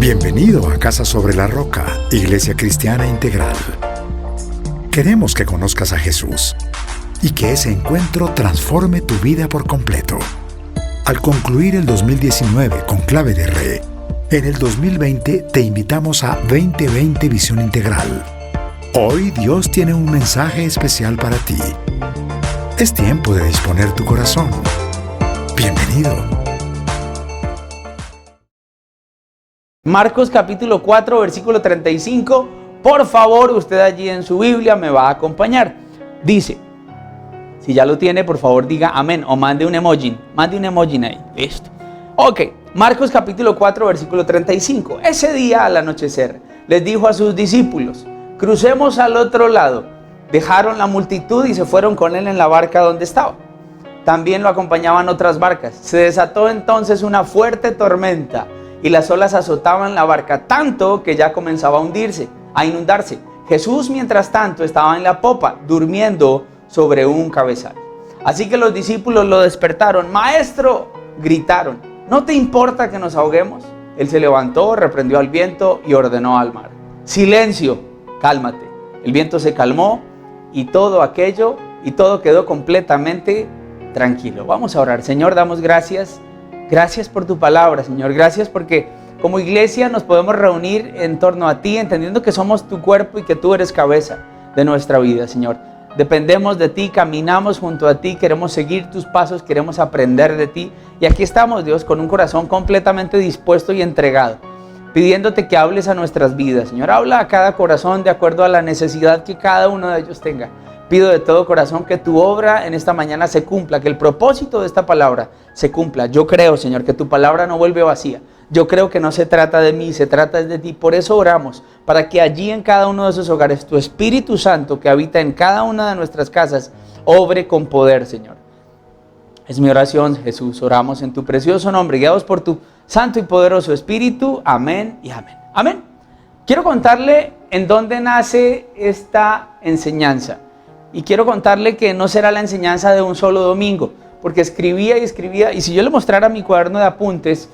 Bienvenido a Casa sobre la Roca, Iglesia Cristiana Integral. Queremos que conozcas a Jesús y que ese encuentro transforme tu vida por completo. Al concluir el 2019 con Clave de Re, en el 2020 te invitamos a 2020 Visión Integral. Hoy Dios tiene un mensaje especial para ti. Es tiempo de disponer tu corazón. Bienvenido. Marcos capítulo 4, versículo 35. Por favor, usted allí en su Biblia me va a acompañar. Dice, si ya lo tiene, por favor diga amén o mande un emoji. Mande un emoji ahí. Listo. Ok, Marcos capítulo 4, versículo 35. Ese día al anochecer les dijo a sus discípulos, crucemos al otro lado. Dejaron la multitud y se fueron con él en la barca donde estaba. También lo acompañaban otras barcas. Se desató entonces una fuerte tormenta y las olas azotaban la barca tanto que ya comenzaba a inundarse. Jesús, mientras tanto, estaba en la popa, durmiendo sobre un cabezal. Así que los discípulos lo despertaron. ¡Maestro!, gritaron. ¿No te importa que nos ahoguemos? Él se levantó, reprendió al viento y ordenó al mar. ¡Silencio! ¡Cálmate! El viento se calmó y todo quedó completamente tranquilo. Vamos a orar. Señor, damos gracias. Gracias por tu palabra, Señor. Gracias porque como iglesia nos podemos reunir en torno a ti, entendiendo que somos tu cuerpo y que tú eres cabeza de nuestra vida, Señor. Dependemos de ti, caminamos junto a ti, queremos seguir tus pasos, queremos aprender de ti. Y aquí estamos, Dios, con un corazón completamente dispuesto y entregado, pidiéndote que hables a nuestras vidas, Señor. Habla a cada corazón de acuerdo a la necesidad que cada uno de ellos tenga. Pido de todo corazón que tu obra en esta mañana se cumpla, que el propósito de esta palabra se cumpla. Yo creo, Señor, que tu palabra no vuelve vacía. Yo creo que no se trata de mí, se trata de ti. Por eso oramos, para que allí en cada uno de esos hogares, tu Espíritu Santo que habita en cada una de nuestras casas, obre con poder, Señor. Es mi oración, Jesús. Oramos en tu precioso nombre, guiados por tu santo y poderoso Espíritu. Amén y amén. Amén. Quiero contarle en dónde nace esta enseñanza. Y quiero contarle que no será la enseñanza de un solo domingo, porque escribía, y si yo le mostrara mi cuaderno de apuntes,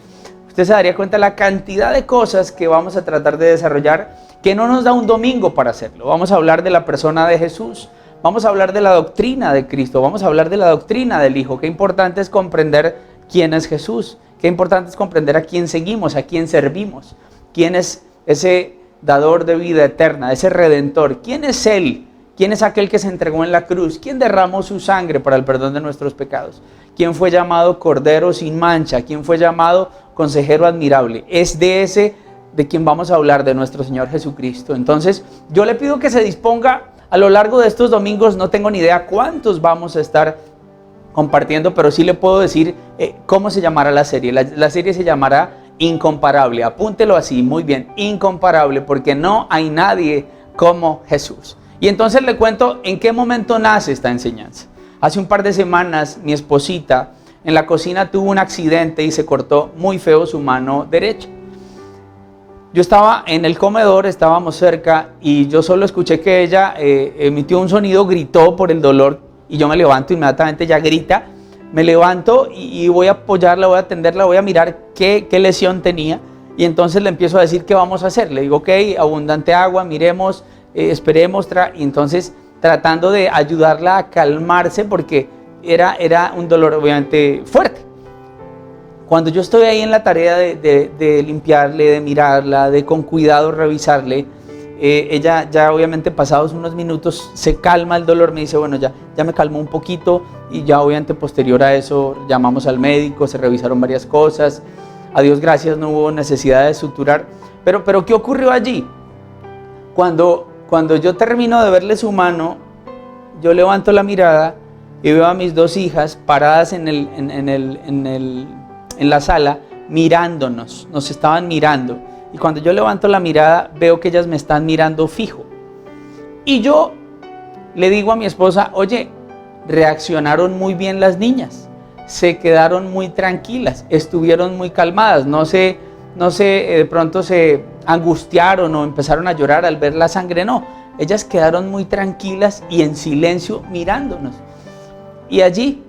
usted se daría cuenta de la cantidad de cosas que vamos a tratar de desarrollar, que no nos da un domingo para hacerlo. Vamos a hablar de la persona de Jesús, vamos a hablar de la doctrina de Cristo, vamos a hablar de la doctrina del Hijo. Qué importante es comprender quién es Jesús, qué importante es comprender a quién seguimos, a quién servimos, quién es ese dador de vida eterna, ese redentor, quién es Él. ¿Quién es aquel que se entregó en la cruz? ¿Quién derramó su sangre para el perdón de nuestros pecados? ¿Quién fue llamado Cordero sin mancha? ¿Quién fue llamado Consejero admirable? Es de ese de quien vamos a hablar, de nuestro Señor Jesucristo. Entonces, yo le pido que se disponga a lo largo de estos domingos. No tengo ni idea cuántos vamos a estar compartiendo, pero sí le puedo decir cómo se llamará la serie. La serie se llamará Incomparable. Apúntelo así, muy bien, Incomparable, porque no hay nadie como Jesús. Y entonces le cuento en qué momento nace esta enseñanza. Hace un par de semanas mi esposita en la cocina tuvo un accidente y se cortó muy feo su mano derecha. Yo estaba en el comedor, estábamos cerca y yo solo escuché que ella emitió un sonido, gritó por el dolor y yo me levanto inmediatamente, ella grita. Me levanto y voy a apoyarla, voy a atenderla, voy a mirar qué lesión tenía y entonces le empiezo a decir qué vamos a hacer. Le digo, ok, abundante agua, miremos, esperemos, y entonces tratando de ayudarla a calmarse porque era un dolor obviamente fuerte. Cuando yo estoy ahí en la tarea de limpiarle, de mirarla, de con cuidado revisarle, ella ya obviamente pasados unos minutos se calma el dolor, me dice bueno ya me calmó un poquito y ya obviamente posterior a eso llamamos al médico, se revisaron varias cosas, a Dios gracias no hubo necesidad de suturar, pero ¿qué ocurrió allí? Cuando yo termino de verle su mano, yo levanto la mirada y veo a mis dos hijas paradas en la sala mirándonos, nos estaban mirando. Y cuando yo levanto la mirada, veo que ellas me están mirando fijo. Y yo le digo a mi esposa, oye, reaccionaron muy bien las niñas, se quedaron muy tranquilas, estuvieron muy calmadas, no sé, de pronto se angustiaron o empezaron a llorar al ver la sangre, no, ellas quedaron muy tranquilas y en silencio mirándonos. Y allí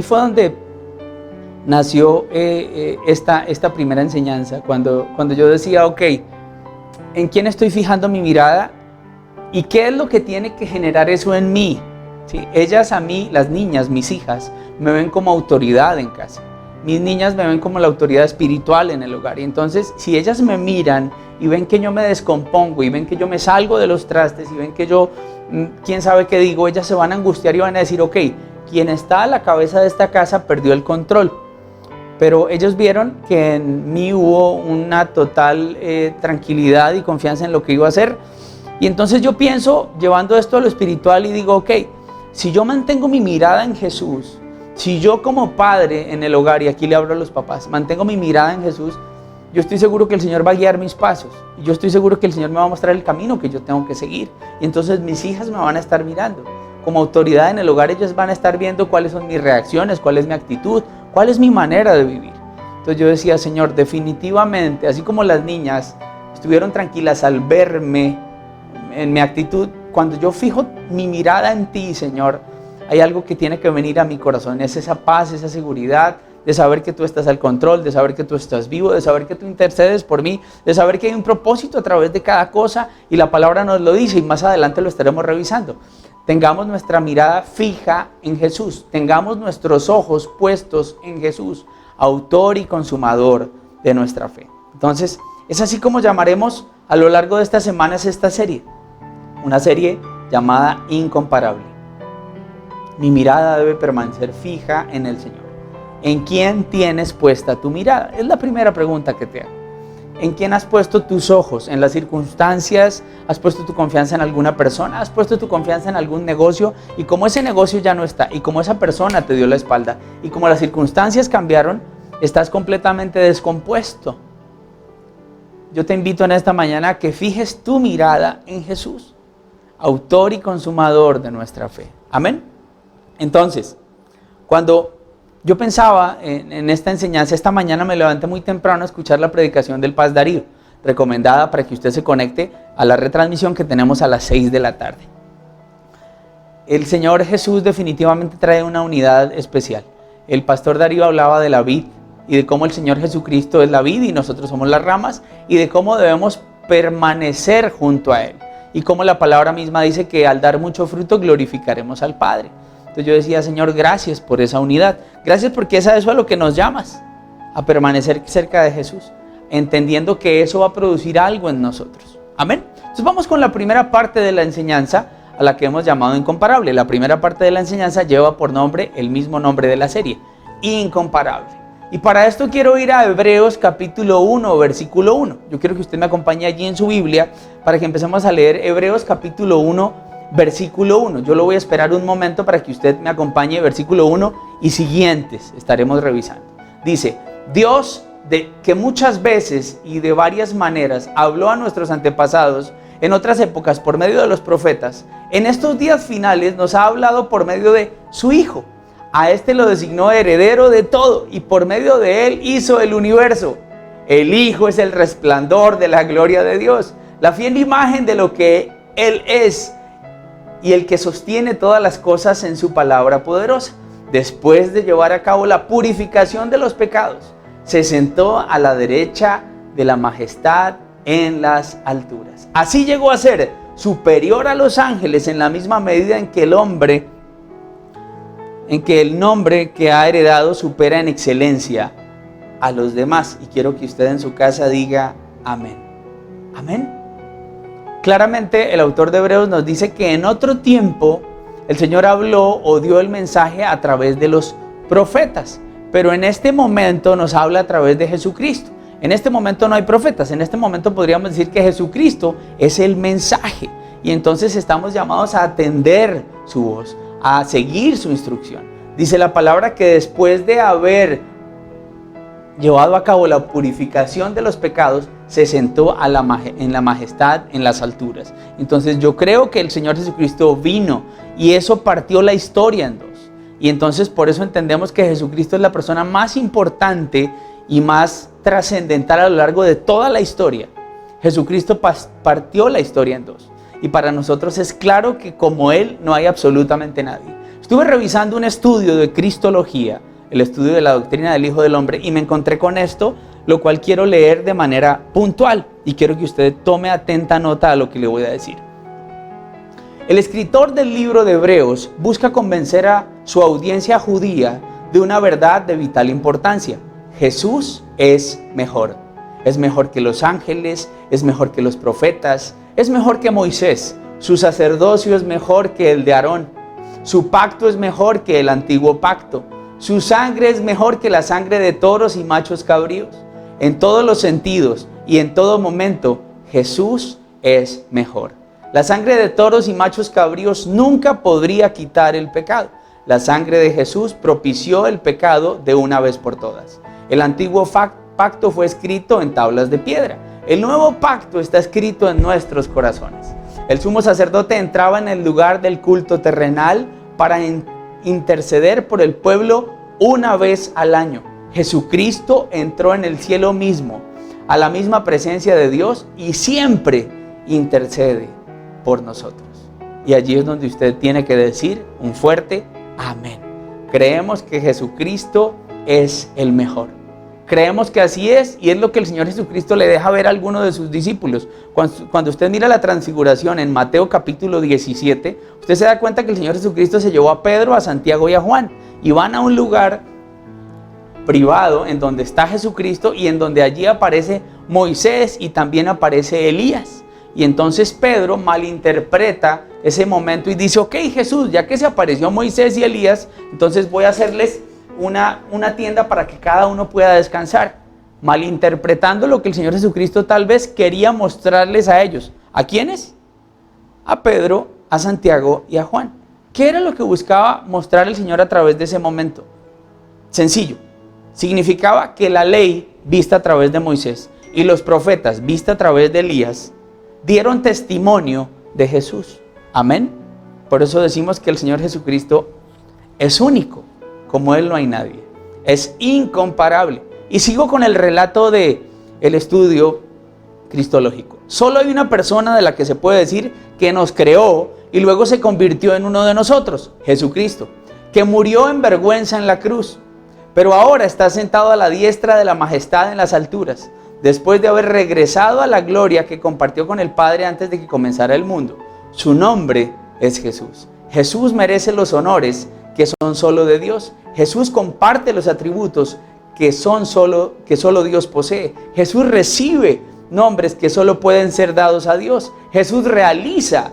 fue donde nació esta primera enseñanza, cuando yo decía, ok, ¿en quién estoy fijando mi mirada? ¿Y qué es lo que tiene que generar eso en mí? ¿Sí? Ellas a mí, las niñas, mis hijas, me ven como autoridad en casa. Mis niñas me ven como la autoridad espiritual en el hogar. Y entonces, si ellas me miran y ven que yo me descompongo y ven que yo me salgo de los trastes y ven que yo, quién sabe qué digo, ellas se van a angustiar y van a decir, ok, quien está a la cabeza de esta casa perdió el control. Pero ellos vieron que en mí hubo una total tranquilidad y confianza en lo que iba a hacer. Y entonces yo pienso, llevando esto a lo espiritual, y digo, ok, si yo mantengo mi mirada en Jesús, si yo como padre en el hogar, y aquí le hablo a los papás, mantengo mi mirada en Jesús, yo estoy seguro que el Señor va a guiar mis pasos. Y yo estoy seguro que el Señor me va a mostrar el camino que yo tengo que seguir. Y entonces mis hijas me van a estar mirando. Como autoridad en el hogar, ellas van a estar viendo cuáles son mis reacciones, cuál es mi actitud, cuál es mi manera de vivir. Entonces yo decía, Señor, definitivamente, así como las niñas estuvieron tranquilas al verme en mi actitud, cuando yo fijo mi mirada en ti, Señor, hay algo que tiene que venir a mi corazón, es esa paz, esa seguridad de saber que tú estás al control, de saber que tú estás vivo, de saber que tú intercedes por mí, de saber que hay un propósito a través de cada cosa, y la palabra nos lo dice y más adelante lo estaremos revisando. Tengamos nuestra mirada fija en Jesús, tengamos nuestros ojos puestos en Jesús, autor y consumador de nuestra fe. Entonces, es así como llamaremos a lo largo de estas semanas esta serie, una serie llamada Incomparable. Mi mirada debe permanecer fija en el Señor. ¿En quién tienes puesta tu mirada? Es la primera pregunta que te hago. ¿En quién has puesto tus ojos? ¿En las circunstancias? ¿Has puesto tu confianza en alguna persona? ¿Has puesto tu confianza en algún negocio? Y como ese negocio ya no está, y como esa persona te dio la espalda, y como las circunstancias cambiaron, estás completamente descompuesto. Yo te invito en esta mañana a que fijes tu mirada en Jesús, autor y consumador de nuestra fe. Amén. Entonces, cuando yo pensaba en esta enseñanza, esta mañana me levanté muy temprano a escuchar la predicación del Paz Darío, recomendada para que usted se conecte a la retransmisión que tenemos a las 6 de la tarde. El Señor Jesús definitivamente trae una unidad especial. El pastor Darío hablaba de la vid y de cómo el Señor Jesucristo es la vid y nosotros somos las ramas, y de cómo debemos permanecer junto a Él. Y cómo la palabra misma dice que al dar mucho fruto glorificaremos al Padre. Entonces yo decía, Señor, gracias por esa unidad. Gracias porque es a eso a lo que nos llamas, a permanecer cerca de Jesús, entendiendo que eso va a producir algo en nosotros. Amén. Entonces vamos con la primera parte de la enseñanza, a la que hemos llamado Incomparable. La primera parte de la enseñanza lleva por nombre el mismo nombre de la serie, Incomparable. Y para esto quiero ir a Hebreos capítulo 1, versículo 1. Yo quiero que usted me acompañe allí en su Biblia para que empecemos a leer Hebreos capítulo 1, versículo 1. Yo lo voy a esperar un momento para que usted me acompañe, versículo 1 y siguientes estaremos revisando. Dice, Dios, que muchas veces y de varias maneras habló a nuestros antepasados en otras épocas por medio de los profetas, en estos días finales nos ha hablado por medio de su Hijo. A este lo designó heredero de todo y por medio de él hizo el universo. El Hijo es el resplandor de la gloria de Dios, la fiel imagen de lo que Él es, y el que sostiene todas las cosas en su palabra poderosa. Después de llevar a cabo la purificación de los pecados, se sentó a la derecha de la majestad en las alturas. Así llegó a ser superior a los ángeles en la misma medida en que el nombre que ha heredado supera en excelencia a los demás. Y quiero que usted en su casa diga amén. Amén. Claramente el autor de Hebreos nos dice que en otro tiempo el Señor habló o dio el mensaje a través de los profetas, pero en este momento nos habla a través de Jesucristo. En este momento no hay profetas, en este momento podríamos decir que Jesucristo es el mensaje, y entonces estamos llamados a atender su voz, a seguir su instrucción. Dice la palabra que después de haber llevado a cabo la purificación de los pecados, se sentó en la majestad en las alturas. Entonces yo creo que el Señor Jesucristo vino y eso partió la historia en dos. Y entonces por eso entendemos que Jesucristo es la persona más importante y más trascendental a lo largo de toda la historia. Jesucristo partió la historia en dos. Y para nosotros es claro que como Él no hay absolutamente nadie. Estuve revisando un estudio de Cristología el estudio de la doctrina del Hijo del Hombre y me encontré con esto, lo cual quiero leer de manera puntual y quiero que usted tome atenta nota a lo que le voy a decir. El escritor del libro de Hebreos busca convencer a su audiencia judía de una verdad de vital importancia. Jesús es mejor. Es mejor que los ángeles, es mejor que los profetas, es mejor que Moisés. Su sacerdocio es mejor que el de Aarón. Su pacto es mejor que el antiguo pacto. Su sangre es mejor que la sangre de toros y machos cabríos. En todos los sentidos y en todo momento, Jesús es mejor. La sangre de toros y machos cabríos nunca podría quitar el pecado. La sangre de Jesús propició el pecado de una vez por todas. El antiguo pacto fue escrito en tablas de piedra. El nuevo pacto está escrito en nuestros corazones. El sumo sacerdote entraba en el lugar del culto terrenal para interceder por el pueblo una vez al año. Jesucristo entró en el cielo mismo, a la misma presencia de Dios y siempre intercede por nosotros. Y allí es donde usted tiene que decir un fuerte amén. Creemos que Jesucristo es el mejor. Creemos que así es y es lo que el Señor Jesucristo le deja ver a alguno de sus discípulos. Cuando usted mira la transfiguración en Mateo capítulo 17, usted se da cuenta que el Señor Jesucristo se llevó a Pedro, a Santiago y a Juan y van a un lugar privado en donde está Jesucristo y en donde allí aparece Moisés y también aparece Elías. Y entonces Pedro malinterpreta ese momento y dice, ok Jesús, ya que se apareció Moisés y Elías, entonces voy a hacerles una tienda para que cada uno pueda descansar, malinterpretando lo que el Señor Jesucristo tal vez quería mostrarles a ellos. ¿A quiénes? A Pedro, a Santiago y a Juan. ¿Qué era lo que buscaba mostrar el Señor a través de ese momento? Sencillo, significaba que la ley vista a través de Moisés y los profetas vista a través de Elías dieron testimonio de Jesús. Amén. Por eso decimos que el Señor Jesucristo es único. Como Él no hay nadie. Es incomparable. Y sigo con el relato del estudio cristológico. Solo hay una persona de la que se puede decir que nos creó y luego se convirtió en uno de nosotros, Jesucristo, que murió en vergüenza en la cruz, pero ahora está sentado a la diestra de la majestad en las alturas, después de haber regresado a la gloria que compartió con el Padre antes de que comenzara el mundo. Su nombre es Jesús. Jesús merece los honores que son solo de Dios. Jesús comparte los atributos que solo Dios posee. Jesús recibe nombres que solo pueden ser dados a Dios. Jesús realiza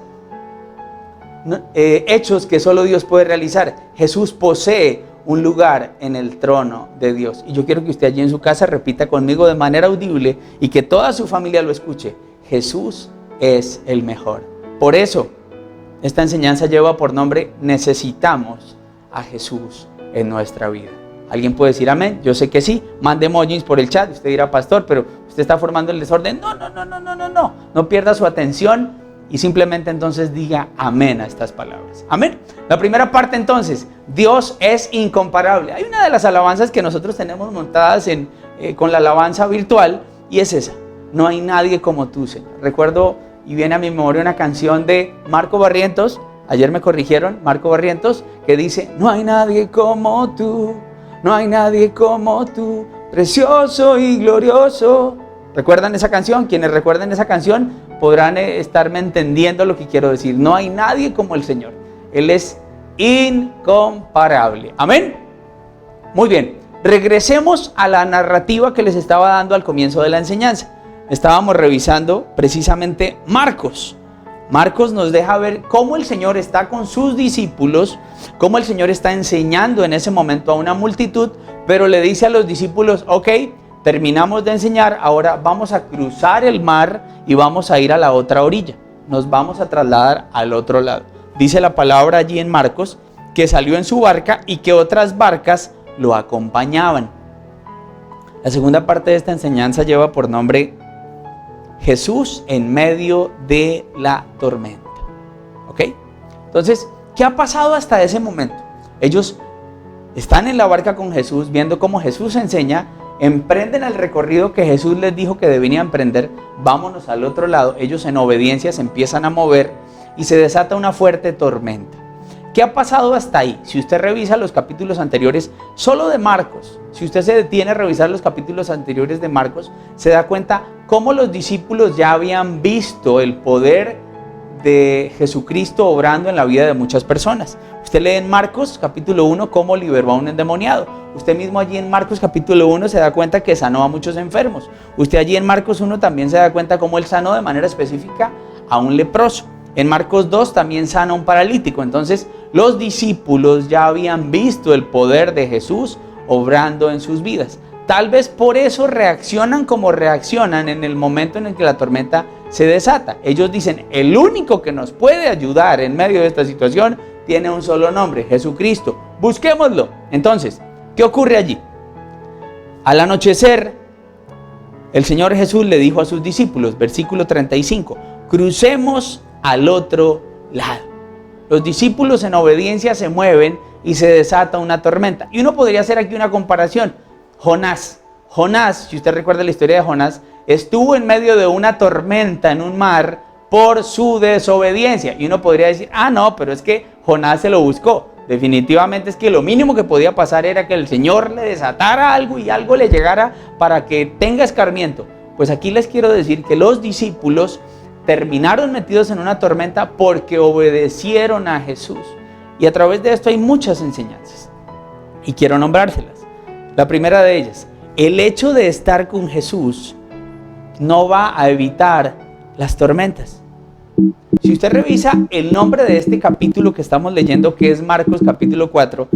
hechos que solo Dios puede realizar. Jesús posee un lugar en el trono de Dios. Y yo quiero que usted allí en su casa repita conmigo de manera audible y que toda su familia lo escuche. Jesús es el mejor. Por eso, esta enseñanza lleva por nombre necesitamos a Jesús en nuestra vida. ¿Alguien puede decir amén? Yo sé que sí. Mande emojis por el chat. Usted dirá, pastor, pero usted está formando el desorden. No. No pierda su atención y simplemente entonces diga amén a estas palabras. Amén. La primera parte entonces, Dios es incomparable. Hay una de las alabanzas que nosotros tenemos montadas con la alabanza virtual y es esa. No hay nadie como tú, Señor. Recuerdo y viene a mi memoria una canción de Marco Barrientos. Ayer me corrigieron, Marco Barrientos, que dice, no hay nadie como tú, no hay nadie como tú, precioso y glorioso. ¿Recuerdan esa canción? Quienes recuerden esa canción podrán estarme entendiendo lo que quiero decir. No hay nadie como el Señor. Él es incomparable. Amén. Muy bien, regresemos a la narrativa que les estaba dando al comienzo de la enseñanza. Estábamos revisando precisamente Marcos. Marcos nos deja ver cómo el Señor está con sus discípulos, cómo el Señor está enseñando en ese momento a una multitud, pero le dice a los discípulos, ok, terminamos de enseñar, ahora vamos a cruzar el mar y vamos a ir a la otra orilla. Nos vamos a trasladar al otro lado. Dice la palabra allí en Marcos que salió en su barca y que otras barcas lo acompañaban. La segunda parte de esta enseñanza lleva por nombre Jesús en medio de la tormenta. ¿Ok? Entonces, ¿qué ha pasado hasta ese momento? Ellos están en la barca con Jesús, viendo cómo Jesús enseña, emprenden el recorrido que Jesús les dijo que debían emprender, vámonos al otro lado. Ellos en obediencia se empiezan a mover y se desata una fuerte tormenta. ¿Qué ha pasado hasta ahí? Si usted revisa los capítulos anteriores, solo de Marcos, si usted se detiene a revisar los capítulos anteriores de Marcos, se da cuenta cómo los discípulos ya habían visto el poder de Jesucristo obrando en la vida de muchas personas. Usted lee en Marcos capítulo 1 cómo liberó a un endemoniado. Usted mismo allí en Marcos capítulo 1 se da cuenta que sanó a muchos enfermos. Usted allí en Marcos 1 también se da cuenta cómo él sanó de manera específica a un leproso. En Marcos 2 también sana a un paralítico. Entonces los discípulos ya habían visto el poder de Jesús obrando en sus vidas. Tal vez por eso reaccionan como reaccionan en el momento en el que la tormenta se desata. Ellos dicen, el único que nos puede ayudar en medio de esta situación tiene un solo nombre, Jesucristo. Busquémoslo. Entonces, ¿qué ocurre allí? Al anochecer, el Señor Jesús le dijo a sus discípulos, versículo 35, crucemos al otro lado. Los discípulos en obediencia se mueven y se desata una tormenta. Y uno podría hacer aquí una comparación. Jonás, si usted recuerda la historia de Jonás, estuvo en medio de una tormenta en un mar por su desobediencia. Y uno podría decir, no, pero es que Jonás se lo buscó. Definitivamente es que lo mínimo que podía pasar era que el Señor le desatara algo y algo le llegara para que tenga escarmiento. Pues aquí les quiero decir que los discípulos terminaron metidos en una tormenta porque obedecieron a Jesús. Y a través de esto hay muchas enseñanzas. Y quiero nombrárselas. La primera de ellas, el hecho de estar con Jesús no va a evitar las tormentas. Si usted revisa el nombre de este capítulo que estamos leyendo, que es Marcos capítulo 4,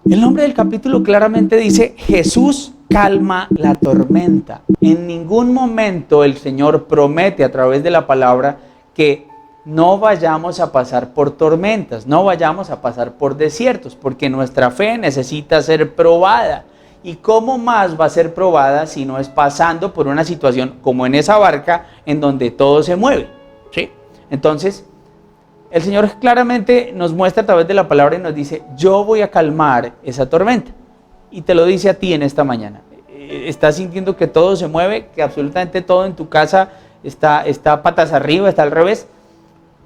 el nombre del capítulo claramente dice, Jesús calma la tormenta. En ningún momento el Señor promete a través de la palabra que no vayamos a pasar por tormentas, no vayamos a pasar por desiertos, porque nuestra fe necesita ser probada. ¿Y cómo más va a ser probada si no es pasando por una situación como en esa barca en donde todo se mueve? ¿Sí? Entonces, el Señor claramente nos muestra a través de la palabra y nos dice, yo voy a calmar esa tormenta. Y te lo dice a ti en esta mañana. ¿Estás sintiendo que todo se mueve, que absolutamente todo en tu casa está patas arriba, está al revés?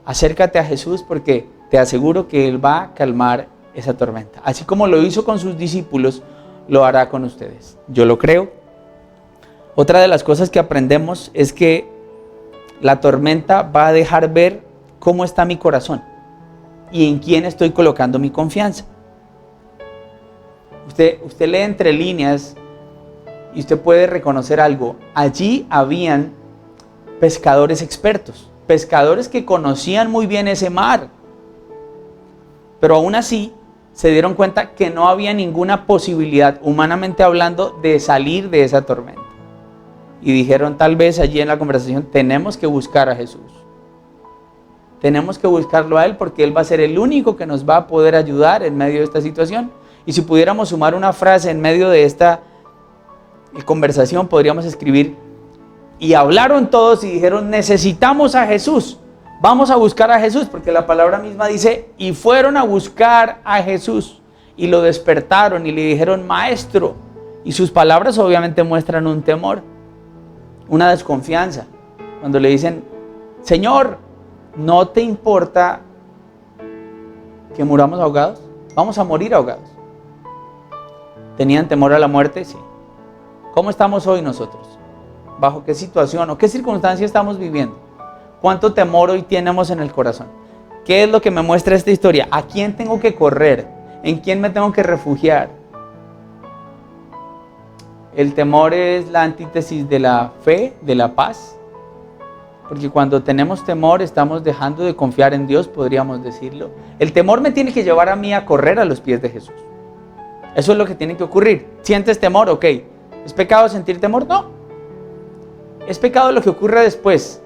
Acércate a Jesús porque te aseguro que Él va a calmar esa tormenta. Así como lo hizo con sus discípulos, lo hará con ustedes. Yo lo creo. Otra de las cosas que aprendemos es que la tormenta va a dejar ver cómo está mi corazón y en quién estoy colocando mi confianza. Usted lee entre líneas y usted puede reconocer algo. Allí habían pescadores expertos, pescadores que conocían muy bien ese mar, pero aún así se dieron cuenta que no había ninguna posibilidad, humanamente hablando, de salir de esa tormenta. Y dijeron, tal vez allí en la conversación, tenemos que buscar a Jesús. Tenemos que buscarlo a Él porque Él va a ser el único que nos va a poder ayudar en medio de esta situación. Y si pudiéramos sumar una frase en medio de esta conversación, podríamos escribir, y hablaron todos y dijeron, necesitamos a Jesús. Vamos a buscar a Jesús, porque la palabra misma dice, y fueron a buscar a Jesús, y lo despertaron y le dijeron, maestro. Y sus palabras obviamente muestran un temor, una desconfianza. Cuando le dicen, Señor, ¿no te importa que muramos ahogados? Vamos a morir ahogados. ¿Tenían temor a la muerte? Sí. ¿Cómo estamos hoy nosotros? ¿Bajo qué situación o qué circunstancia estamos viviendo? ¿Cuánto temor hoy tenemos en el corazón? ¿Qué es lo que me muestra esta historia? ¿A quién tengo que correr? ¿En quién me tengo que refugiar? El temor es la antítesis de la fe, de la paz. Porque cuando tenemos temor estamos dejando de confiar en Dios, podríamos decirlo. El temor me tiene que llevar a mí a correr a los pies de Jesús. Eso es lo que tiene que ocurrir. ¿Sientes temor? Ok. ¿Es pecado sentir temor? No. Es pecado lo que ocurre después.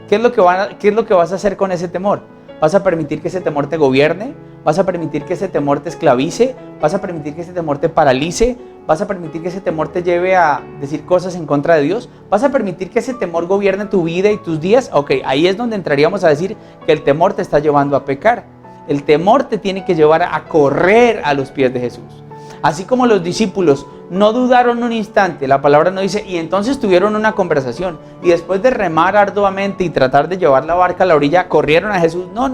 ¿Qué es lo que vas a hacer con ese temor? ¿Vas a permitir que ese temor te gobierne? ¿Vas a permitir que ese temor te esclavice? ¿Vas a permitir que ese temor te paralice? ¿Vas a permitir que ese temor te lleve a decir cosas en contra de Dios? ¿Vas a permitir que ese temor gobierne tu vida y tus días? Ok, ahí es donde entraríamos a decir que el temor te está llevando a pecar. El temor te tiene que llevar a correr a los pies de Jesús. Así como los discípulos no dudaron un instante, la palabra no dice, y entonces tuvieron una conversación, y después de remar arduamente y tratar de llevar la barca a la orilla, corrieron a Jesús. No.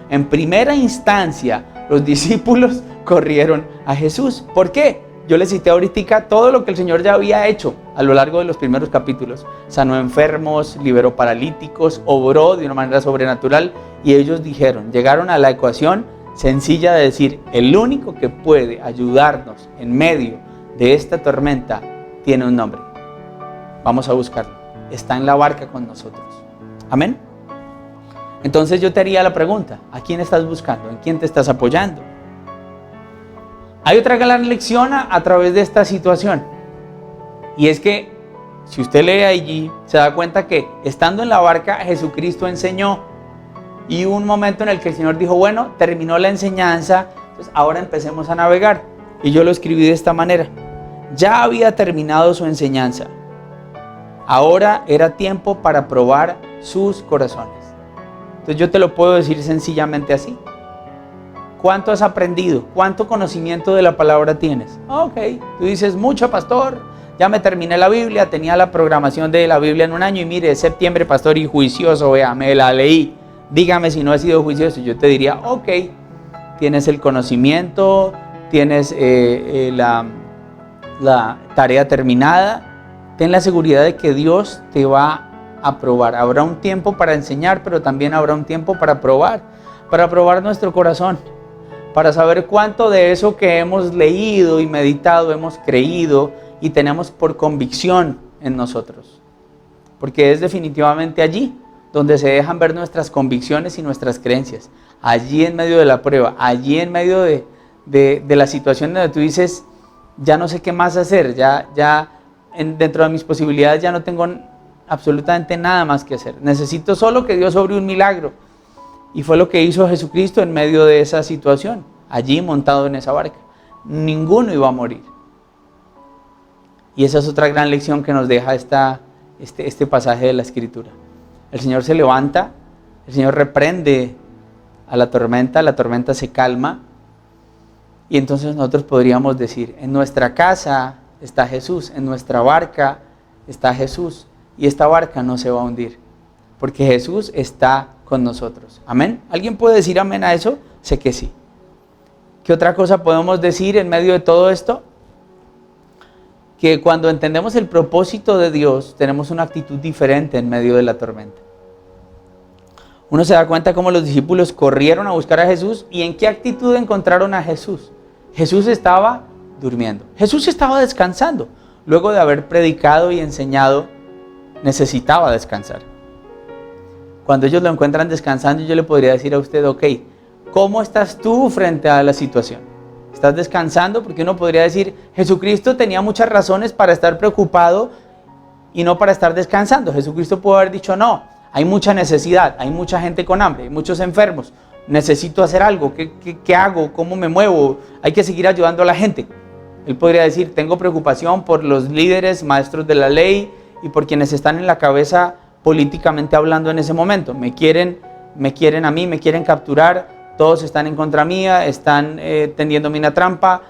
En primera instancia, los discípulos corrieron a Jesús. ¿Por qué? Yo les cité ahorita todo lo que el Señor ya había hecho a lo largo de los primeros capítulos. Sanó enfermos, liberó paralíticos, obró de una manera sobrenatural, y ellos llegaron a la ecuación sencilla de decir, el único que puede ayudarnos en medio de esta tormenta tiene un nombre. Vamos a buscarlo. Está en la barca con nosotros. Amén. Entonces yo te haría la pregunta, ¿a quién estás buscando? ¿En quién te estás apoyando? Hay otra gran lección a través de esta situación, y es que si usted lee allí, se da cuenta que estando en la barca, Jesucristo enseñó, y hubo un momento en el que el Señor dijo, bueno, terminó la enseñanza, entonces ahora empecemos a navegar. Y yo lo escribí de esta manera: ya había terminado su enseñanza, ahora era tiempo para probar sus corazones. Entonces yo te lo puedo decir sencillamente así: ¿cuánto has aprendido? ¿Cuánto conocimiento de la palabra tienes? Ok, tú dices, mucho, pastor, ya me terminé la Biblia, tenía la programación de la Biblia en un año, y mire, septiembre, pastor, y juicioso, vea, me la leí, dígame si no he sido juicioso. Yo te diría, ok, tienes el conocimiento, tienes la tarea terminada, ten la seguridad de que Dios te va a probar. Habrá un tiempo para enseñar, pero también habrá un tiempo para probar nuestro corazón, para saber cuánto de eso que hemos leído y meditado hemos creído y tenemos por convicción en nosotros. Porque es definitivamente allí donde se dejan ver nuestras convicciones y nuestras creencias. Allí en medio de la prueba, allí en medio de la situación donde tú dices, ya no sé qué más hacer, dentro de mis posibilidades ya no tengo absolutamente nada más que hacer. Necesito solo que Dios obre un milagro. Y fue lo que hizo Jesucristo en medio de esa situación, allí montado en esa barca. Ninguno iba a morir. Y esa es otra gran lección que nos deja este pasaje de la Escritura. El Señor se levanta, el Señor reprende a la tormenta se calma, y entonces nosotros podríamos decir, en nuestra casa está Jesús, en nuestra barca está Jesús, y esta barca no se va a hundir, porque Jesús está con nosotros. ¿Amén? ¿Alguien puede decir amén a eso? Sé que sí. ¿Qué otra cosa podemos decir en medio de todo esto? Que cuando entendemos el propósito de Dios, tenemos una actitud diferente en medio de la tormenta. Uno se da cuenta cómo los discípulos corrieron a buscar a Jesús, y en qué actitud encontraron a Jesús. Jesús estaba durmiendo. Jesús estaba descansando. Luego de haber predicado y enseñado, necesitaba descansar. Cuando ellos lo encuentran descansando, yo le podría decir a usted, ok, ¿cómo estás tú frente a la situación? ¿Estás descansando? Porque uno podría decir, Jesucristo tenía muchas razones para estar preocupado y no para estar descansando. Jesucristo pudo haber dicho, no, hay mucha necesidad, hay mucha gente con hambre, hay muchos enfermos, necesito hacer algo, ¿qué hago? ¿Cómo me muevo? Hay que seguir ayudando a la gente. Él podría decir, tengo preocupación por los líderes, maestros de la ley y por quienes están en la cabeza políticamente hablando en ese momento. Me quieren a mí, me quieren capturar, todos están en contra mía, están tendiéndome una trampa,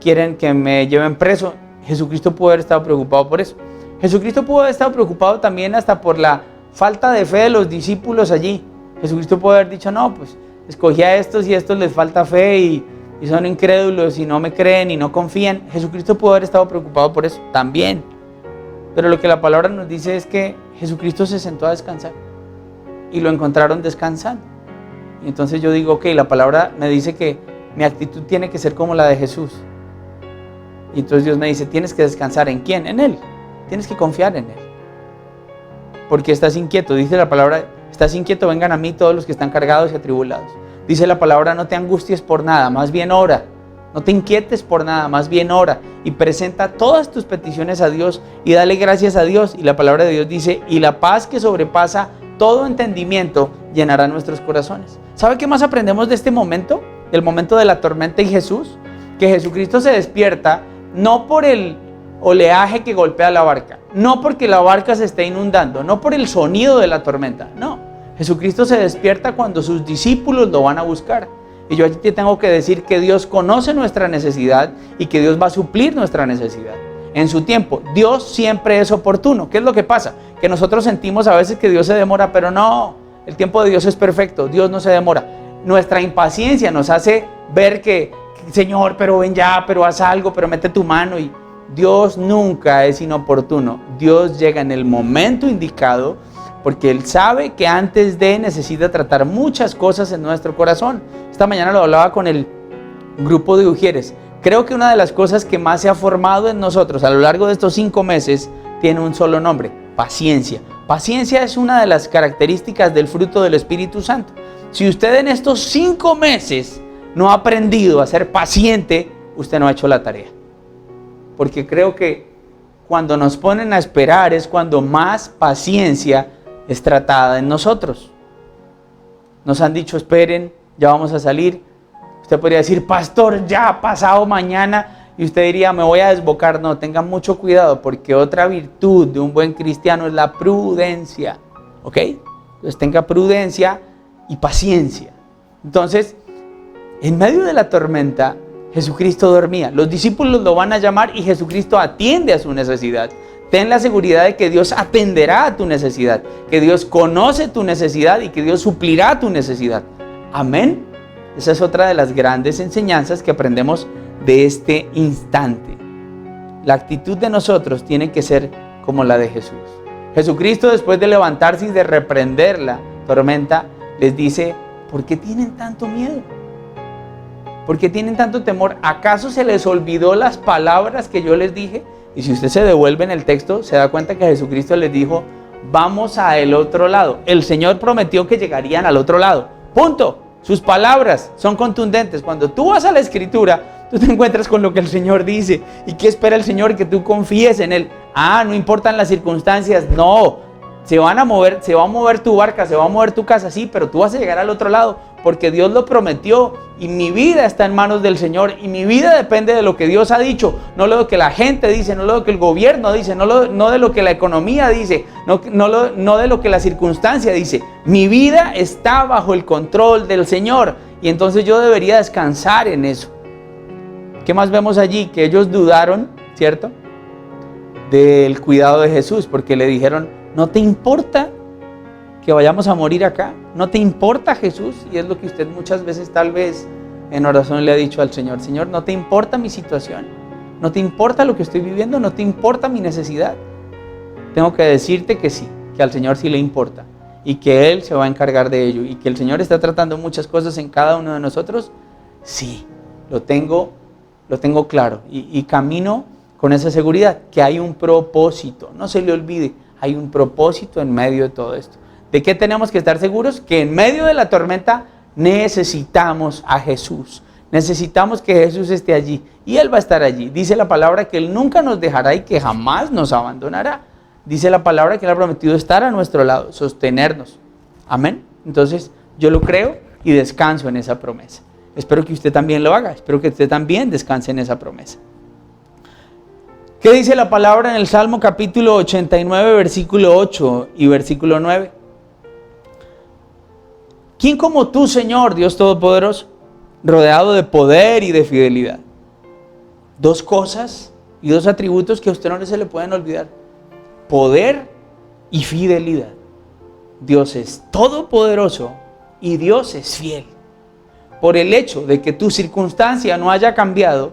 quieren que me lleven preso. Jesucristo pudo haber estado preocupado por eso. Jesucristo pudo haber estado preocupado también hasta por la falta de fe de los discípulos allí. Jesucristo pudo haber dicho, no, pues escogí a estos y a estos les falta fe y son incrédulos y no me creen y no confían. Jesucristo pudo haber estado preocupado por eso también. Pero lo que la palabra nos dice es que Jesucristo se sentó a descansar y lo encontraron descansando. Y entonces yo digo, ok, la palabra me dice que mi actitud tiene que ser como la de Jesús. Y entonces Dios me dice, tienes que descansar. ¿En quién? En Él. Tienes que confiar en Él. Porque estás inquieto, dice la palabra, estás inquieto, vengan a mí todos los que están cargados y atribulados. Dice la palabra, no te angusties por nada, más bien ora. No te inquietes por nada, más bien ora y presenta todas tus peticiones a Dios y dale gracias a Dios. Y la palabra de Dios dice, y la paz que sobrepasa todo entendimiento llenará nuestros corazones. ¿Sabe qué más aprendemos de este momento? Del momento de la tormenta y Jesús. Que Jesucristo se despierta no por el oleaje que golpea la barca, no porque la barca se esté inundando, no por el sonido de la tormenta, no. Jesucristo se despierta cuando sus discípulos lo van a buscar. Y yo aquí te tengo que decir que Dios conoce nuestra necesidad y que Dios va a suplir nuestra necesidad. En su tiempo, Dios siempre es oportuno. ¿Qué es lo que pasa? Que nosotros sentimos a veces que Dios se demora, pero no, el tiempo de Dios es perfecto, Dios no se demora. Nuestra impaciencia nos hace ver que, Señor, pero ven ya, pero haz algo, pero mete tu mano. Y Dios nunca es inoportuno. Dios llega en el momento indicado porque Él sabe que antes de necesita tratar muchas cosas en nuestro corazón. Esta mañana lo hablaba con el grupo de Ujieres. Creo que una de las cosas que más se ha formado en nosotros a lo largo de estos 5 meses tiene un solo nombre: paciencia. Paciencia es una de las características del fruto del Espíritu Santo. Si usted en estos 5 meses no ha aprendido a ser paciente, usted no ha hecho la tarea. Porque creo que cuando nos ponen a esperar es cuando más paciencia es tratada en nosotros. Nos han dicho, esperen, ya vamos a salir. Usted podría decir, pastor, ya pasado mañana, y usted diría, me voy a desbocar. No, tengan mucho cuidado, porque otra virtud de un buen cristiano es la prudencia, ¿ok? Entonces tenga prudencia y paciencia. Entonces, en medio de la tormenta, Jesucristo dormía. Los discípulos lo van a llamar y Jesucristo atiende a su necesidad. Ten la seguridad de que Dios atenderá a tu necesidad, que Dios conoce tu necesidad y que Dios suplirá tu necesidad. Amén. Esa es otra de las grandes enseñanzas que aprendemos de este instante. La actitud de nosotros tiene que ser como la de Jesús. Jesucristo, después de levantarse y de reprender la tormenta, les dice, ¿por qué tienen tanto miedo? ¿Por qué tienen tanto temor? ¿Acaso se les olvidó las palabras que yo les dije? Y si usted se devuelve en el texto, se da cuenta que Jesucristo les dijo, vamos al otro lado. El Señor prometió que llegarían al otro lado. Punto. Sus palabras son contundentes. Cuando tú vas a la Escritura, tú te encuentras con lo que el Señor dice. ¿Y qué espera el Señor? Que tú confíes en Él. No importan las circunstancias. No, se va a mover tu barca, se va a mover tu casa, sí, pero tú vas a llegar al otro lado, porque Dios lo prometió y mi vida está en manos del Señor y mi vida depende de lo que Dios ha dicho, no de lo que la gente dice, no de lo que el gobierno dice, no de lo que la economía dice, no de lo que la circunstancia dice. Mi vida está bajo el control del Señor y entonces yo debería descansar en eso. ¿Qué más vemos allí? Que ellos dudaron, ¿cierto?, del cuidado de Jesús, porque le dijeron, ¿no te importa que vayamos a morir acá? ¿No te importa, Jesús? Y es lo que usted muchas veces tal vez en oración le ha dicho al Señor. Señor, ¿no te importa mi situación? ¿No te importa lo que estoy viviendo? ¿No te importa mi necesidad? Tengo que decirte que sí, que al Señor sí le importa y que Él se va a encargar de ello y que el Señor está tratando muchas cosas en cada uno de nosotros. Sí, lo tengo claro y camino con esa seguridad, que hay un propósito. No se le olvide, hay un propósito en medio de todo esto. ¿De qué tenemos que estar seguros? Que en medio de la tormenta necesitamos a Jesús. Necesitamos que Jesús esté allí y Él va a estar allí. Dice la palabra que Él nunca nos dejará y que jamás nos abandonará. Dice la palabra que Él ha prometido estar a nuestro lado, sostenernos. Amén. Entonces yo lo creo y descanso en esa promesa. Espero que usted también lo haga. Espero que usted también descanse en esa promesa. ¿Qué dice la palabra en el Salmo capítulo 89, versículo 8 y versículo 9? ¿Quién como tú, Señor, Dios Todopoderoso, rodeado de poder y de fidelidad? Dos cosas y dos atributos que a usted no se le pueden olvidar. Poder y fidelidad. Dios es todopoderoso y Dios es fiel. Por el hecho de que tu circunstancia no haya cambiado,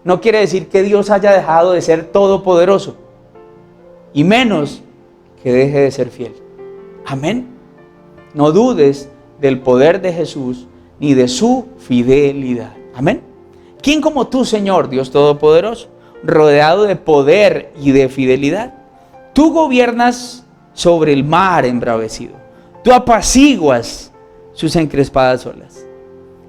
no quiere decir que Dios haya dejado de ser todopoderoso, y menos que deje de ser fiel. Amén. No dudes del poder de Jesús ni de su fidelidad. Amén. ¿Quién como tú, Señor, Dios Todopoderoso, rodeado de poder y de fidelidad? Tú gobiernas sobre el mar embravecido. Tú apaciguas sus encrespadas olas.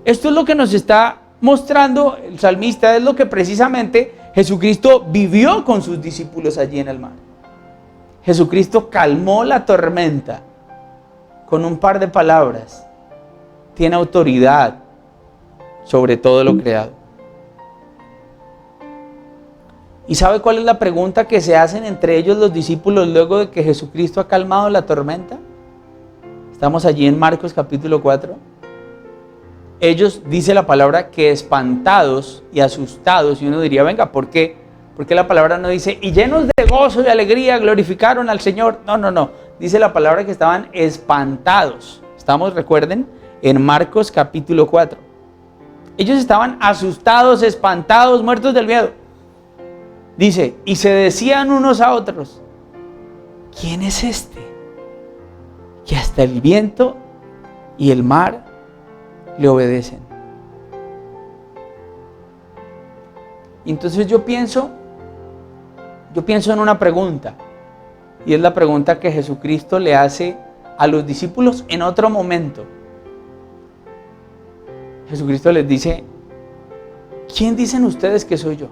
Esto es lo que nos está mostrando el salmista, es lo que precisamente Jesucristo vivió con sus discípulos allí en el mar. Jesucristo calmó la tormenta con un par de palabras. Tiene autoridad sobre todo lo creado. ¿Y sabe cuál es la pregunta que se hacen entre ellos los discípulos luego de que Jesucristo ha calmado la tormenta? Estamos allí en Marcos capítulo 4. ellos, dice la palabra, que espantados y asustados, y uno diría, venga, ¿por qué? Porque la palabra no dice, y llenos de gozo y alegría glorificaron al Señor. No. Dice la palabra que estaban espantados. Estamos, recuerden, en Marcos capítulo 4. Ellos estaban asustados, espantados, muertos del miedo. Dice, y se decían unos a otros, ¿quién es este? Que hasta el viento y el mar le obedecen. Y entonces yo pienso en una pregunta, y es la pregunta que Jesucristo le hace a los discípulos en otro momento. Jesucristo les dice, ¿quién dicen ustedes que soy yo?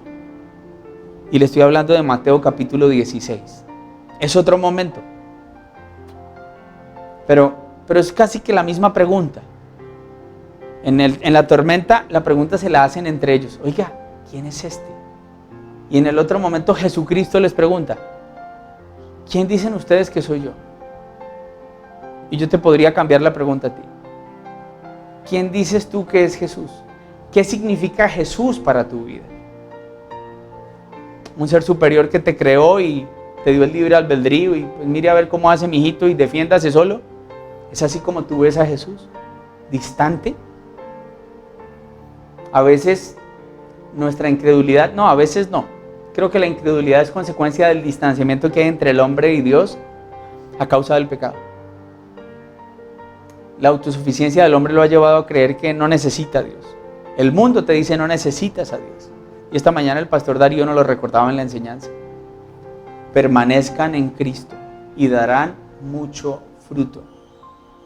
Y le estoy hablando de Mateo capítulo 16. Es otro momento. Pero es casi que la misma pregunta. En la tormenta, la pregunta se la hacen entre ellos. Oiga, ¿quién es este? Y en el otro momento Jesucristo les pregunta, ¿quién dicen ustedes que soy yo? Y yo te podría cambiar la pregunta a ti. ¿Quién dices tú que es Jesús? ¿Qué significa Jesús para tu vida? Un ser superior que te creó y te dio el libre albedrío y pues mire a ver cómo hace mi hijito y defiéndase solo. ¿Es así como tú ves a Jesús? ¿Distante? A veces nuestra incredulidad, no, a veces no. Creo que la incredulidad es consecuencia del distanciamiento que hay entre el hombre y Dios a causa del pecado. La autosuficiencia del hombre lo ha llevado a creer que no necesita a Dios. El mundo te dice no necesitas a Dios. Y esta mañana el pastor Darío nos lo recordaba en la enseñanza. Permanezcan en Cristo y darán mucho fruto.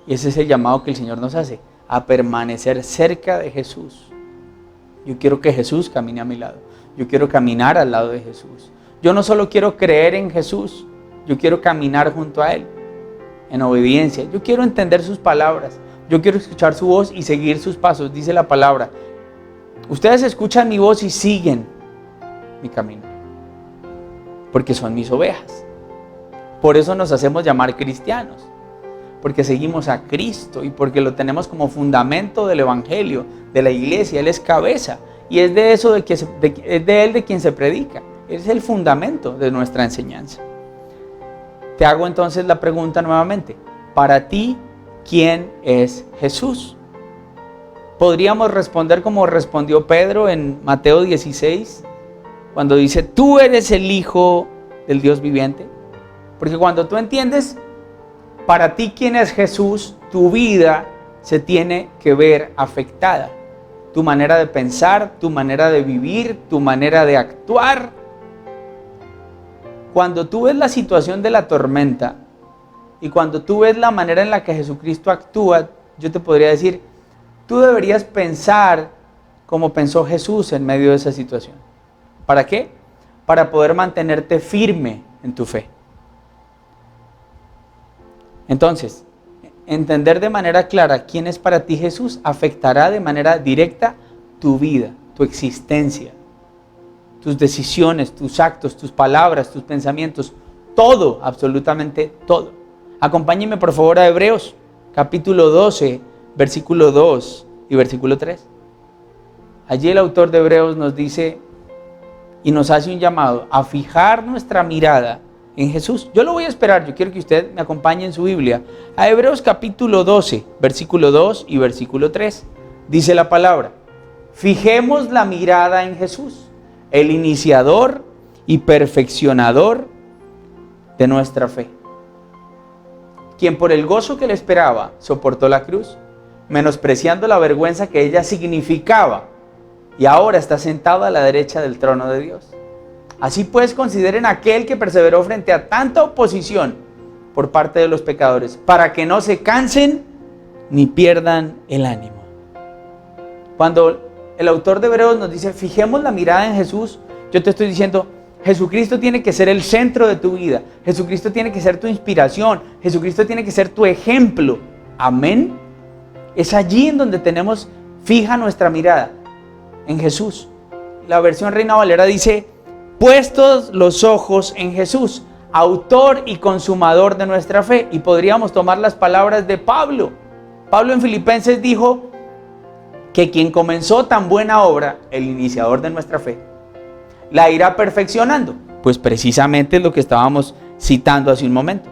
Y ese es el llamado que el Señor nos hace, a permanecer cerca de Jesús. Yo quiero que Jesús camine a mi lado. Yo quiero caminar al lado de Jesús. Yo no solo quiero creer en Jesús, yo quiero caminar junto a Él, en obediencia. Yo quiero entender sus palabras. Yo quiero escuchar su voz y seguir sus pasos, dice la palabra. Ustedes escuchan mi voz y siguen mi camino, porque son mis ovejas. Por eso nos hacemos llamar cristianos, porque seguimos a Cristo y porque lo tenemos como fundamento del evangelio, de la iglesia. Él es cabeza y es de eso es de Él de quien se predica. Él es el fundamento de nuestra enseñanza. Te hago entonces la pregunta nuevamente. Para ti, ¿quién es Jesús? Podríamos responder como respondió Pedro en Mateo 16, cuando dice, tú eres el Hijo del Dios viviente. Porque cuando tú entiendes para ti quién es Jesús, tu vida se tiene que ver afectada. Tu manera de pensar, tu manera de vivir, tu manera de actuar. Cuando tú ves la situación de la tormenta y cuando tú ves la manera en la que Jesucristo actúa, yo te podría decir, tú deberías pensar como pensó Jesús en medio de esa situación. ¿Para qué? Para poder mantenerte firme en tu fe. Entonces, entender de manera clara quién es para ti Jesús afectará de manera directa tu vida, tu existencia, tus decisiones, tus actos, tus palabras, tus pensamientos, todo, absolutamente todo. Acompáñenme por favor a Hebreos, capítulo 12, versículo 2 y versículo 3. Allí el autor de Hebreos nos dice y nos hace un llamado a fijar nuestra mirada en Jesús. Yo lo voy a esperar, yo quiero que usted me acompañe en su Biblia a Hebreos capítulo 12, versículo 2 y versículo 3. Dice la palabra, fijemos la mirada en Jesús, el iniciador y perfeccionador de nuestra fe, quien por el gozo que le esperaba soportó la cruz, menospreciando la vergüenza que ella significaba, y ahora está sentado a la derecha del trono de Dios. Así pues, consideren aquel que perseveró frente a tanta oposición por parte de los pecadores, para que no se cansen ni pierdan el ánimo. Cuando el autor de Hebreos nos dice, fijemos la mirada en Jesús, yo te estoy diciendo, Jesucristo tiene que ser el centro de tu vida. Jesucristo tiene que ser tu inspiración. Jesucristo tiene que ser tu ejemplo. Amén. Es allí en donde tenemos fija nuestra mirada, en Jesús. La versión Reina Valera dice, puestos los ojos en Jesús, autor y consumador de nuestra fe. Y podríamos tomar las palabras de Pablo. Pablo en Filipenses dijo, que quien comenzó tan buena obra, el iniciador de nuestra fe, la irá perfeccionando. Pues precisamente es lo que estábamos citando hace un momento.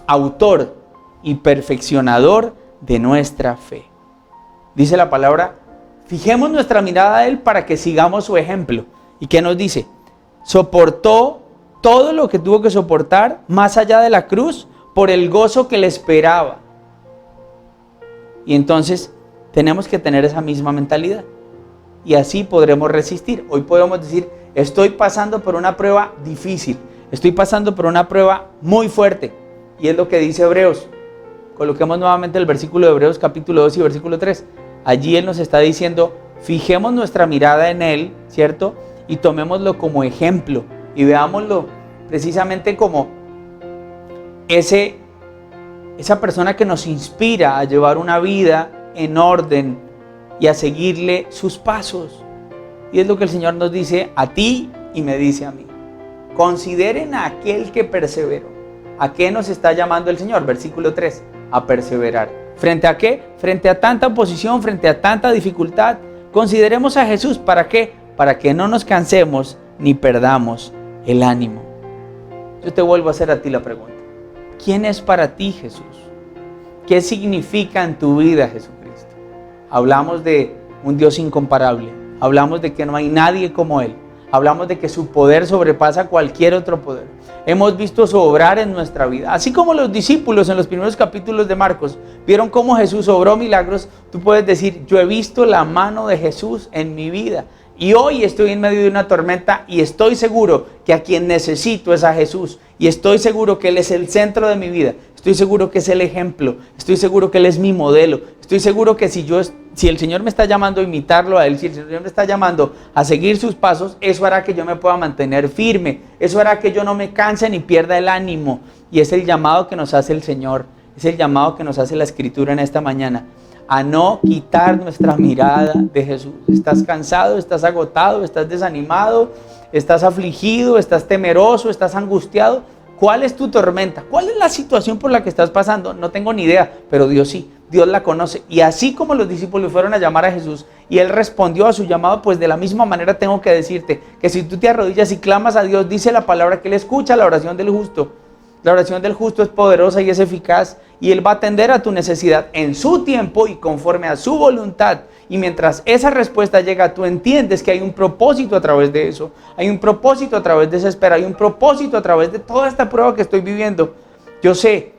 Autor y perfeccionador de nuestra fe. Dice la palabra, fijemos nuestra mirada a Él para que sigamos su ejemplo. ¿Y qué nos dice? Soportó todo lo que tuvo que soportar más allá de la cruz por el gozo que le esperaba. Y entonces tenemos que tener esa misma mentalidad. Y así podremos resistir. Hoy podemos decir, estoy pasando por una prueba difícil. Estoy pasando por una prueba muy fuerte. Y es lo que dice Hebreos. Coloquemos nuevamente el versículo de Hebreos capítulo 2 y versículo 3. Allí Él nos está diciendo, fijemos nuestra mirada en Él, ¿cierto? Y tomémoslo como ejemplo. Y veámoslo precisamente como esa persona que nos inspira a llevar una vida en orden y a seguirle sus pasos. Y es lo que el Señor nos dice a ti y me dice a mí. Consideren a aquel que perseveró. ¿A qué nos está llamando el Señor? Versículo 3, a perseverar. ¿Frente a qué? Frente a tanta oposición, frente a tanta dificultad. Consideremos a Jesús. ¿Para qué? Para que no nos cansemos ni perdamos el ánimo. Yo te vuelvo a hacer a ti la pregunta. ¿Quién es para ti Jesús? ¿Qué significa en tu vida Jesucristo? Hablamos de un Dios incomparable. Hablamos de que no hay nadie como Él. Hablamos de que su poder sobrepasa cualquier otro poder. Hemos visto su obrar en nuestra vida. Así como los discípulos en los primeros capítulos de Marcos vieron cómo Jesús obró milagros, tú puedes decir, yo he visto la mano de Jesús en mi vida. Y hoy estoy en medio de una tormenta y estoy seguro que a quien necesito es a Jesús. Y estoy seguro que Él es el centro de mi vida. Estoy seguro que es el ejemplo. Estoy seguro que Él es mi modelo. Estoy seguro que si el Señor me está llamando a imitarlo a Él, si el Señor me está llamando a seguir sus pasos, eso hará que yo me pueda mantener firme. Eso hará que yo no me canse ni pierda el ánimo. Y es el llamado que nos hace el Señor. Es el llamado que nos hace la Escritura en esta mañana. A no quitar nuestra mirada de Jesús. Estás cansado, estás agotado, estás desanimado, estás afligido, estás temeroso, estás angustiado. ¿Cuál es tu tormenta? ¿Cuál es la situación por la que estás pasando? No tengo ni idea, pero Dios sí, Dios la conoce. Y así como los discípulos fueron a llamar a Jesús y Él respondió a su llamado, pues de la misma manera tengo que decirte que si tú te arrodillas y clamas a Dios, dice la palabra que Él escucha la oración del justo. La oración del justo es poderosa y es eficaz y Él va a atender a tu necesidad en su tiempo y conforme a su voluntad. Y mientras esa respuesta llega, tú entiendes que hay un propósito a través de eso. Hay un propósito a través de esa espera. Hay un propósito a través de toda esta prueba que estoy viviendo. Yo sé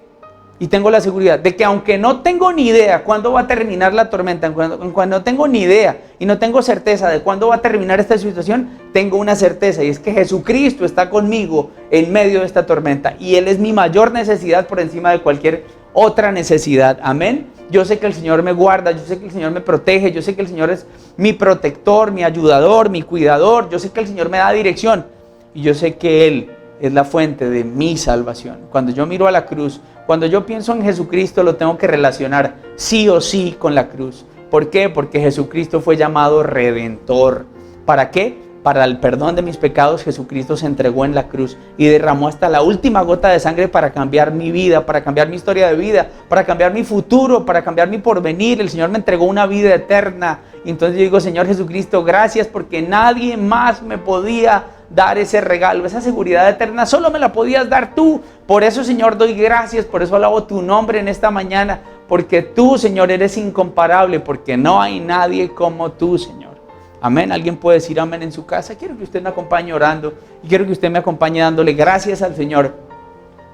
y tengo la seguridad de que aunque no tengo ni idea cuándo va a terminar la tormenta, cuando no tengo ni idea y no tengo certeza de cuándo va a terminar esta situación, tengo una certeza y es que Jesucristo está conmigo en medio de esta tormenta y Él es mi mayor necesidad por encima de cualquier otra necesidad. Amén. Yo sé que el Señor me guarda, yo sé que el Señor me protege, yo sé que el Señor es mi protector, mi ayudador, mi cuidador, yo sé que el Señor me da dirección y yo sé que Él es la fuente de mi salvación. Cuando yo miro a la cruz, cuando yo pienso en Jesucristo, lo tengo que relacionar sí o sí con la cruz. ¿Por qué? Porque Jesucristo fue llamado Redentor. ¿Para qué? Para el perdón de mis pecados, Jesucristo se entregó en la cruz y derramó hasta la última gota de sangre para cambiar mi vida, para cambiar mi historia de vida, para cambiar mi futuro, para cambiar mi porvenir. El Señor me entregó una vida eterna. Y entonces yo digo, Señor Jesucristo, gracias porque nadie más me podía dar ese regalo, esa seguridad eterna, solo me la podías dar tú. Por eso, Señor, doy gracias, por eso alabo tu nombre en esta mañana, porque tú, Señor, eres incomparable, porque no hay nadie como tú, Señor. Amén. ¿Alguien puede decir amén en su casa? Quiero que usted me acompañe orando y quiero que usted me acompañe dándole gracias al Señor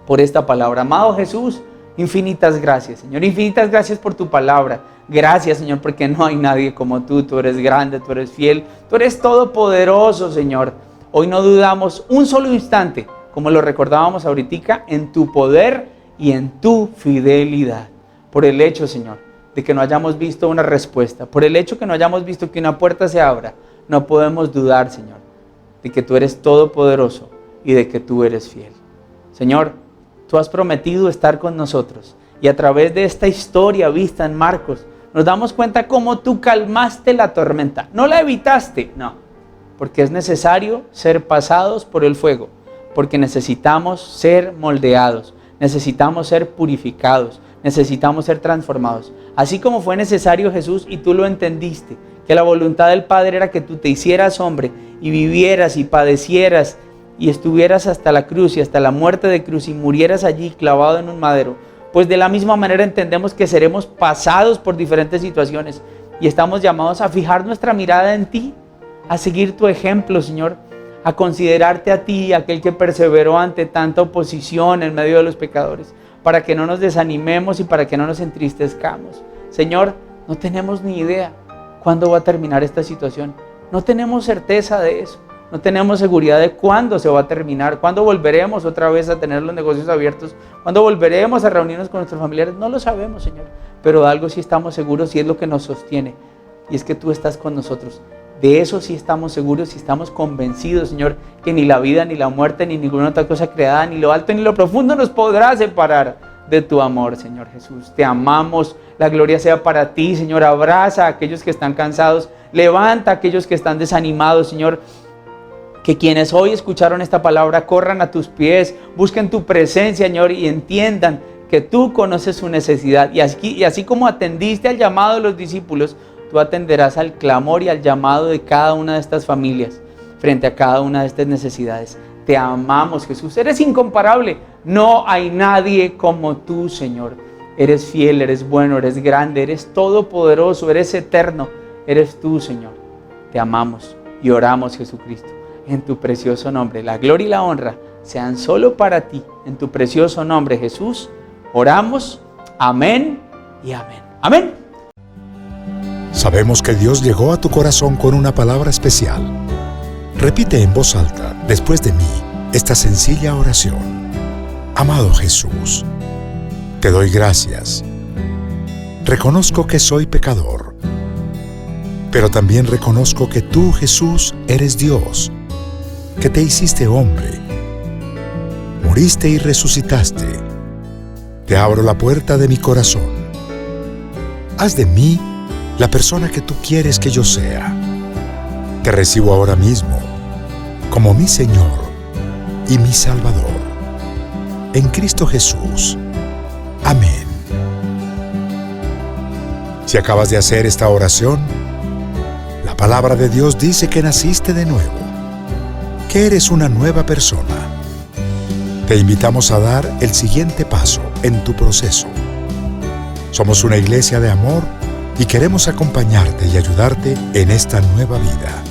por esta palabra. Amado Jesús, infinitas gracias, Señor, infinitas gracias por tu palabra. Gracias, Señor, porque no hay nadie como tú. Tú eres grande, tú eres fiel, tú eres todopoderoso, Señor. Hoy no dudamos un solo instante, como lo recordábamos ahorita, en tu poder y en tu fidelidad. Por el hecho, Señor, de que no hayamos visto una respuesta, por el hecho que no hayamos visto que una puerta se abra, no podemos dudar, Señor, de que tú eres todopoderoso y de que tú eres fiel. Señor, tú has prometido estar con nosotros y a través de esta historia vista en Marcos, nos damos cuenta cómo tú calmaste la tormenta. No la evitaste, no. Porque es necesario ser pasados por el fuego, porque necesitamos ser moldeados, necesitamos ser purificados, necesitamos ser transformados. Así como fue necesario, Jesús, y tú lo entendiste, que la voluntad del Padre era que tú te hicieras hombre y vivieras y padecieras y estuvieras hasta la cruz y hasta la muerte de cruz y murieras allí clavado en un madero. Pues de la misma manera entendemos que seremos pasados por diferentes situaciones y estamos llamados a fijar nuestra mirada en ti, a seguir tu ejemplo, Señor, a considerarte a ti, aquel que perseveró ante tanta oposición en medio de los pecadores, para que no nos desanimemos y para que no nos entristezcamos. Señor, no tenemos ni idea cuándo va a terminar esta situación. No tenemos certeza de eso. No tenemos seguridad de cuándo se va a terminar, cuándo volveremos otra vez a tener los negocios abiertos, cuándo volveremos a reunirnos con nuestros familiares. No lo sabemos, Señor, pero de algo sí estamos seguros y es lo que nos sostiene, y es que tú estás con nosotros. De eso sí estamos seguros y estamos convencidos, Señor, que ni la vida, ni la muerte, ni ninguna otra cosa creada, ni lo alto, ni lo profundo nos podrá separar de tu amor, Señor Jesús. Te amamos, la gloria sea para ti, Señor. Abraza a aquellos que están cansados, levanta a aquellos que están desanimados, Señor. Que quienes hoy escucharon esta palabra corran a tus pies, busquen tu presencia, Señor, y entiendan que tú conoces su necesidad. Y así como atendiste al llamado de los discípulos, tú atenderás al clamor y al llamado de cada una de estas familias frente a cada una de estas necesidades. Te amamos, Jesús. Eres incomparable. No hay nadie como tú, Señor. Eres fiel, eres bueno, eres grande, eres todopoderoso, eres eterno. Eres tú, Señor. Te amamos y oramos, Jesucristo. En tu precioso nombre, la gloria y la honra sean solo para ti. En tu precioso nombre, Jesús, oramos. Amén y amén. Amén. Sabemos que Dios llegó a tu corazón con una palabra especial. Repite en voz alta, después de mí, esta sencilla oración. Amado Jesús, te doy gracias. Reconozco que soy pecador, pero también reconozco que tú, Jesús, eres Dios, que te hiciste hombre, moriste y resucitaste. Te abro la puerta de mi corazón. Haz de mí la persona que tú quieres que yo sea. Te recibo ahora mismo como mi Señor y mi Salvador. En Cristo Jesús. Amén. Si acabas de hacer esta oración, la palabra de Dios dice que naciste de nuevo, que eres una nueva persona. Te invitamos a dar el siguiente paso en tu proceso. Somos una iglesia de amor y queremos acompañarte y ayudarte en esta nueva vida.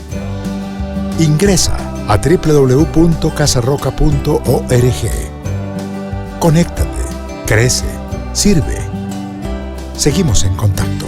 Ingresa a www.casarroca.org. Conéctate, crece, sirve. Seguimos en contacto.